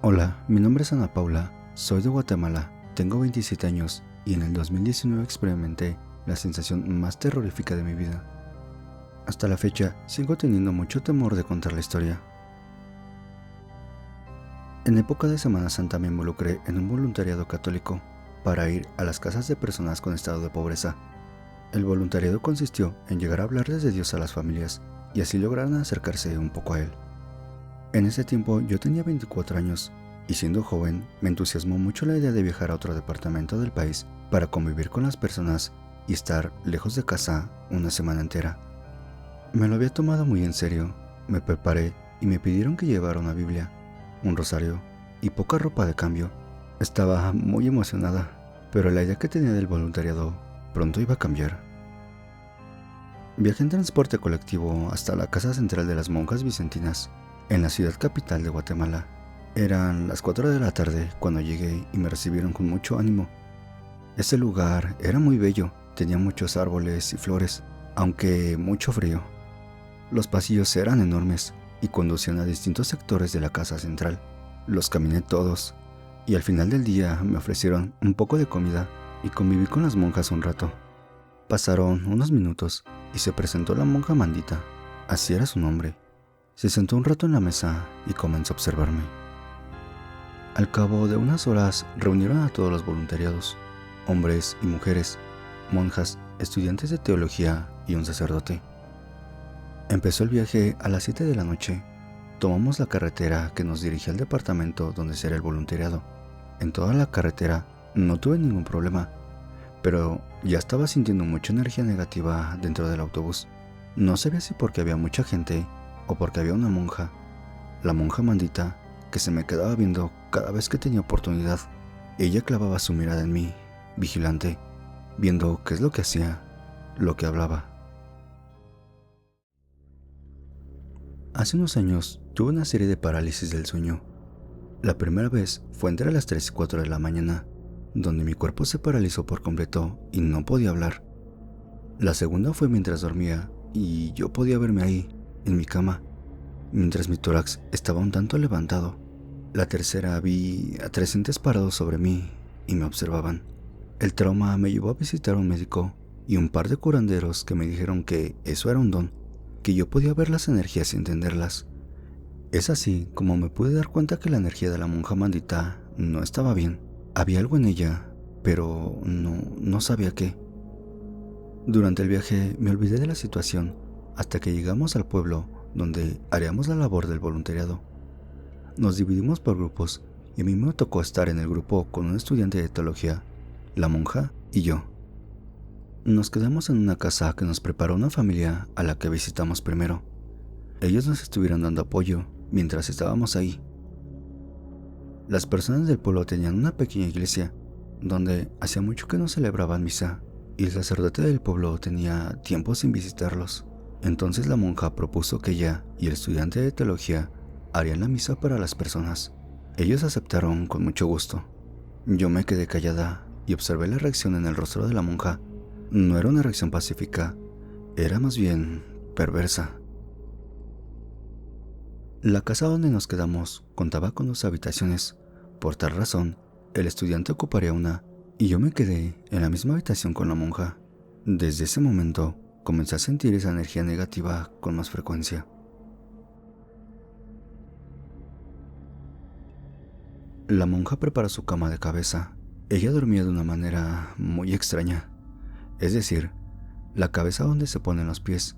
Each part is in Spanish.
Hola, mi nombre es Ana Paula, soy de Guatemala, tengo 27 años y en el 2019 experimenté la sensación más terrorífica de mi vida. Hasta la fecha, sigo teniendo mucho temor de contar la historia. En época de Semana Santa me involucré en un voluntariado católico para ir a las casas de personas con estado de pobreza. El voluntariado consistió en llegar a hablarles de Dios a las familias y así lograran acercarse un poco a Él. En ese tiempo yo tenía 24 años y siendo joven me entusiasmó mucho la idea de viajar a otro departamento del país para convivir con las personas y estar lejos de casa una semana entera. Me lo había tomado muy en serio, me preparé y me pidieron que llevara una Biblia, un rosario y poca ropa de cambio. Estaba muy emocionada, pero la idea que tenía del voluntariado pronto iba a cambiar. Viajé en transporte colectivo hasta la casa central de las monjas vicentinas, en la ciudad capital de Guatemala. Eran las 4 de la tarde cuando llegué y me recibieron con mucho ánimo. Ese lugar era muy bello, tenía muchos árboles y flores, aunque mucho frío. Los pasillos eran enormes y conducían a distintos sectores de la casa central. Los caminé todos y al final del día me ofrecieron un poco de comida y conviví con las monjas un rato. Pasaron unos minutos y se presentó la monja Mandita, así era su nombre. Se sentó un rato en la mesa y comenzó a observarme. Al cabo de unas horas reunieron a todos los voluntariados, hombres y mujeres, monjas, estudiantes de teología y un sacerdote. Empezó el viaje a las 7 de la noche. Tomamos la carretera que nos dirigía al departamento donde será el voluntariado. En toda la carretera no tuve ningún problema, pero ya estaba sintiendo mucha energía negativa dentro del autobús. No sabía si porque había mucha gente o porque había una monja, la monja Mandita, que se me quedaba viendo cada vez que tenía oportunidad. Ella clavaba su mirada en mí, vigilante, viendo qué es lo que hacía, lo que hablaba. Hace unos años tuve una serie de parálisis del sueño. La primera vez fue entre las 3 y 4 de la mañana, donde mi cuerpo se paralizó por completo y no podía hablar. La segunda fue mientras dormía y yo podía verme ahí, en mi cama, mientras mi tórax estaba un tanto levantado. La tercera vi a 3 entes parados sobre mí y me observaban. El trauma me llevó a visitar a un médico y un par de curanderos que me dijeron que eso era un don, que yo podía ver las energías y entenderlas. Es así como me pude dar cuenta que la energía de la monja Mandita no estaba bien. Había algo en ella, pero no sabía qué. Durante el viaje me olvidé de la situación hasta que llegamos al pueblo donde haríamos la labor del voluntariado. Nos dividimos por grupos y a mí me tocó estar en el grupo con un estudiante de teología, la monja y yo. Nos quedamos en una casa que nos preparó una familia a la que visitamos primero. Ellos nos estuvieron dando apoyo mientras estábamos ahí. Las personas del pueblo tenían una pequeña iglesia donde hacía mucho que no celebraban misa y el sacerdote del pueblo tenía tiempo sin visitarlos. Entonces la monja propuso que ella y el estudiante de teología harían la misa para las personas. Ellos aceptaron con mucho gusto. Yo me quedé callada y observé la reacción en el rostro de la monja. No era una reacción pacífica, era más bien perversa. La casa donde nos quedamos contaba con 2 habitaciones. Por tal razón, el estudiante ocuparía una y yo me quedé en la misma habitación con la monja. Desde ese momento, comencé a sentir esa energía negativa con más frecuencia. La monja preparó su cama de cabeza. Ella dormía de una manera muy extraña. Es decir, la cabeza donde se ponen los pies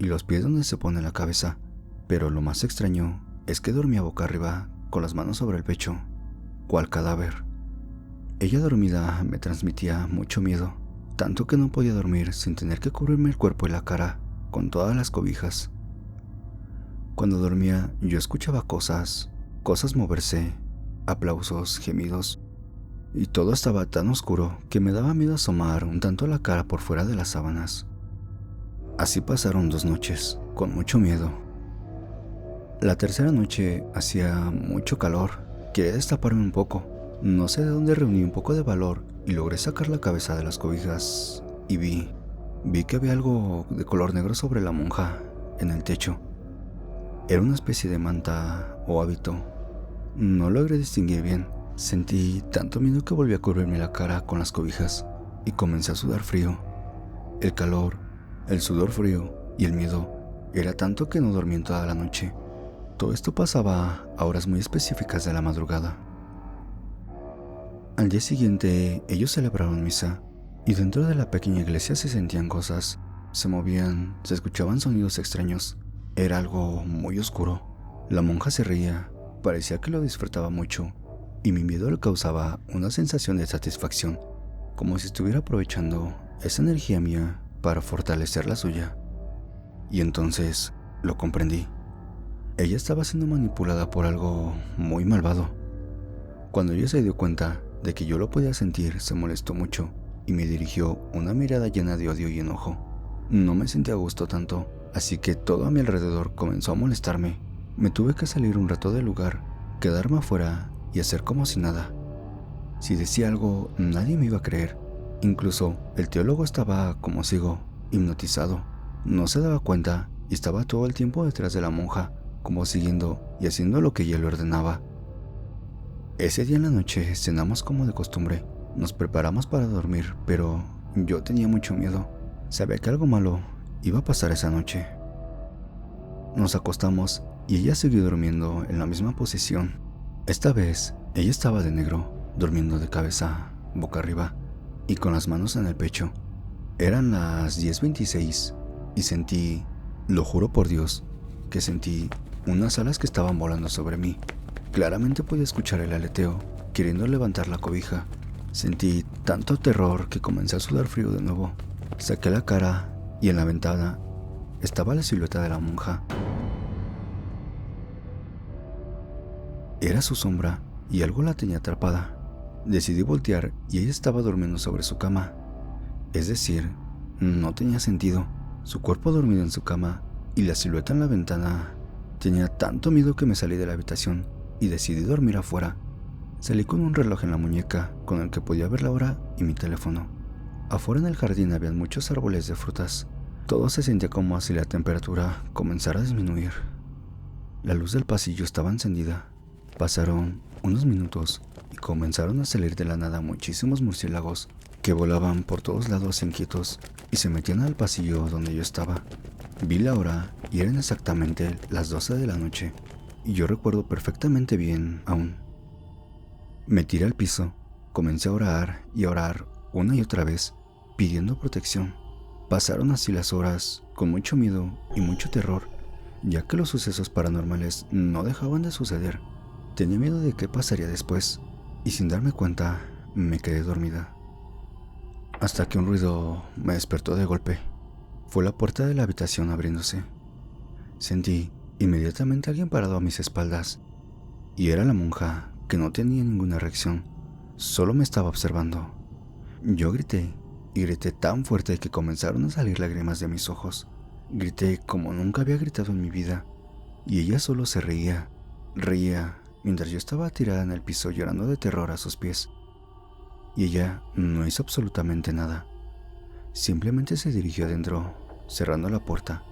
y los pies donde se pone la cabeza. Pero lo más extraño es que dormía boca arriba con las manos sobre el pecho, cual cadáver. Ella dormida me transmitía mucho miedo, tanto que no podía dormir sin tener que cubrirme el cuerpo y la cara con todas las cobijas. Cuando dormía yo escuchaba cosas moverse, aplausos, gemidos, y todo estaba tan oscuro que me daba miedo asomar un tanto la cara por fuera de las sábanas. Así pasaron 2 noches, con mucho miedo. La tercera noche hacía mucho calor, quería destaparme un poco. No sé de dónde reuní un poco de valor y logré sacar la cabeza de las cobijas y vi que había algo de color negro sobre la monja en el techo. Era una especie de manta o hábito. No logré distinguir bien. Sentí tanto miedo que volví a cubrirme la cara con las cobijas y comencé a sudar frío. El calor, el sudor frío y el miedo era tanto que no dormí en toda la noche. Todo esto pasaba a horas muy específicas de la madrugada. Al día siguiente, ellos celebraron misa y dentro de la pequeña iglesia se sentían cosas. Se movían, se escuchaban sonidos extraños. Era algo muy oscuro. La monja se reía, parecía que lo disfrutaba mucho, y mi miedo le causaba una sensación de satisfacción, como si estuviera aprovechando esa energía mía para fortalecer la suya. Y entonces lo comprendí. Ella estaba siendo manipulada por algo muy malvado. Cuando ella se dio cuenta de que yo lo podía sentir, se molestó mucho y me dirigió una mirada llena de odio y enojo. No me sentía a gusto tanto, así que todo a mi alrededor comenzó a molestarme. Me tuve que salir un rato del lugar, quedarme afuera y hacer como si nada. Si decía algo, nadie me iba a creer. Incluso el teólogo estaba como ciego, hipnotizado. No se daba cuenta y estaba todo el tiempo detrás de la monja, como siguiendo y haciendo lo que ella le ordenaba. Ese día en la noche cenamos como de costumbre. Nos preparamos para dormir, pero yo tenía mucho miedo. Sabía que algo malo iba a pasar esa noche. Nos acostamos y ella siguió durmiendo en la misma posición. Esta vez, ella estaba de negro, durmiendo de cabeza, boca arriba, y con las manos en el pecho. Eran las 10:26 y sentí, lo juro por Dios, que sentí unas alas que estaban volando sobre mí. Claramente podía escuchar el aleteo, queriendo levantar la cobija. Sentí tanto terror que comencé a sudar frío de nuevo. Saqué la cara y en la ventana estaba la silueta de la monja. Era su sombra y algo la tenía atrapada. Decidí voltear y ella estaba durmiendo sobre su cama. Es decir, no tenía sentido. Su cuerpo dormido en su cama y la silueta en la ventana. Tenía tanto miedo que me salí de la habitación y decidí dormir afuera. Salí con un reloj en la muñeca con el que podía ver la hora y mi teléfono. Afuera en el jardín habían muchos árboles de frutas. Todo se sentía como si la temperatura comenzara a disminuir. La luz del pasillo estaba encendida. Pasaron unos minutos y comenzaron a salir de la nada muchísimos murciélagos que volaban por todos lados inquietos y se metían al pasillo donde yo estaba. Vi la hora y eran exactamente las 12 de la noche y yo recuerdo perfectamente bien aún. Me tiré al piso, comencé a orar y a orar una y otra vez, pidiendo protección. Pasaron así las horas con mucho miedo y mucho terror, ya que los sucesos paranormales no dejaban de suceder. Tenía miedo de qué pasaría después, y sin darme cuenta, me quedé dormida. Hasta que un ruido me despertó de golpe. Fue la puerta de la habitación abriéndose. Sentí inmediatamente a alguien parado a mis espaldas, y era la monja, que no tenía ninguna reacción, solo me estaba observando. Yo grité, y grité tan fuerte que comenzaron a salir lágrimas de mis ojos. Grité como nunca había gritado en mi vida, y ella solo se reía, mientras yo estaba tirada en el piso llorando de terror a sus pies. Y ella no hizo absolutamente nada. Simplemente se dirigió adentro, cerrando la puerta.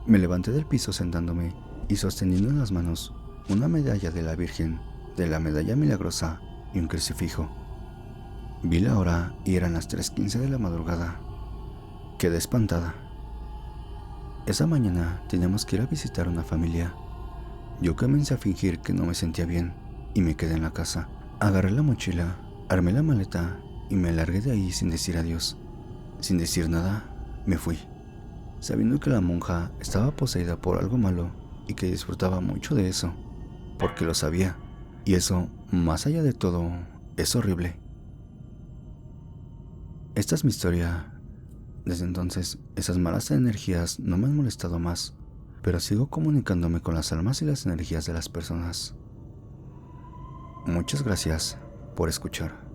Me levanté del piso sentándome y sosteniendo en las manos una medalla de la Virgen, de la Medalla Milagrosa y un crucifijo. Vi la hora y eran las 3:15 de la madrugada. Quedé espantada. Esa mañana teníamos que ir a visitar una familia. Yo comencé a fingir que no me sentía bien y me quedé en la casa. Agarré la mochila, armé la maleta y me largué de ahí sin decir adiós. Sin decir nada, me fui, sabiendo que la monja estaba poseída por algo malo y que disfrutaba mucho de eso, porque lo sabía. Y eso, más allá de todo, es horrible. Esta es mi historia. Desde entonces, esas malas energías no me han molestado más, pero sigo comunicándome con las almas y las energías de las personas. Muchas gracias por escuchar.